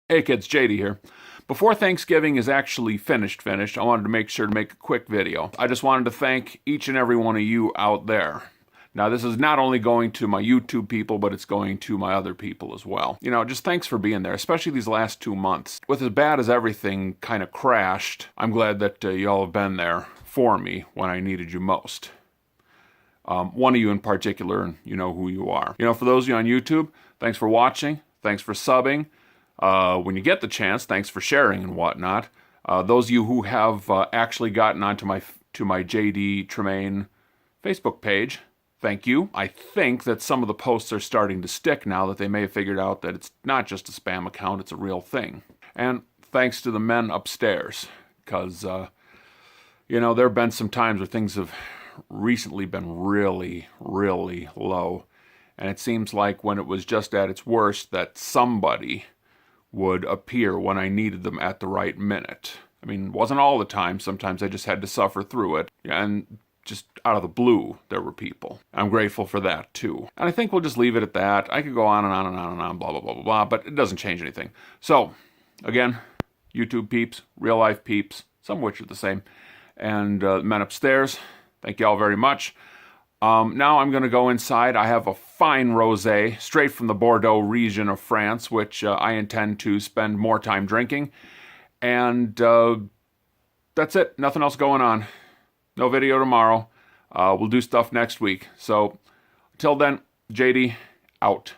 Hey kids, JD here. Before Thanksgiving is actually finished, I wanted to make sure to make a quick video. I just wanted to thank each and every one of you out there. Now this is not only going to my YouTube people, but it's going to my other people as well. You know, just thanks for being there, especially these last 2 months. With as bad as everything kind of crashed, I'm glad that y'all have been there for me when I needed you most. One of you in particular, and you know who you are. You know, for those of you on YouTube, thanks for watching, thanks for subbing. When you get the chance, thanks for sharing and whatnot. Those of you who have actually gotten onto my JD Tremaine Facebook page, thank you. I think that some of the posts are starting to stick now that they may have figured out that it's not just a spam account, it's a real thing. And thanks to the men upstairs, because, you know, there have been some times where things have recently been really, really low. And it seems like when it was just at its worst that somebody would appear when I needed them at the right minute. I mean, it wasn't all the time. Sometimes I just had to suffer through it. And just out of the blue, there were people. I'm grateful for that, too. And I think we'll just leave it at that. I could go on and on and on and on, blah, blah, blah, blah, blah, but it doesn't change anything. So, again, YouTube peeps, real life peeps, some of which are the same, and men upstairs, thank you all very much. Now I'm going to go inside. I have a fine rosé straight from the Bordeaux region of France, which I intend to spend more time drinking. And that's it. Nothing else going on. No video tomorrow. We'll do stuff next week. So until then, JD out.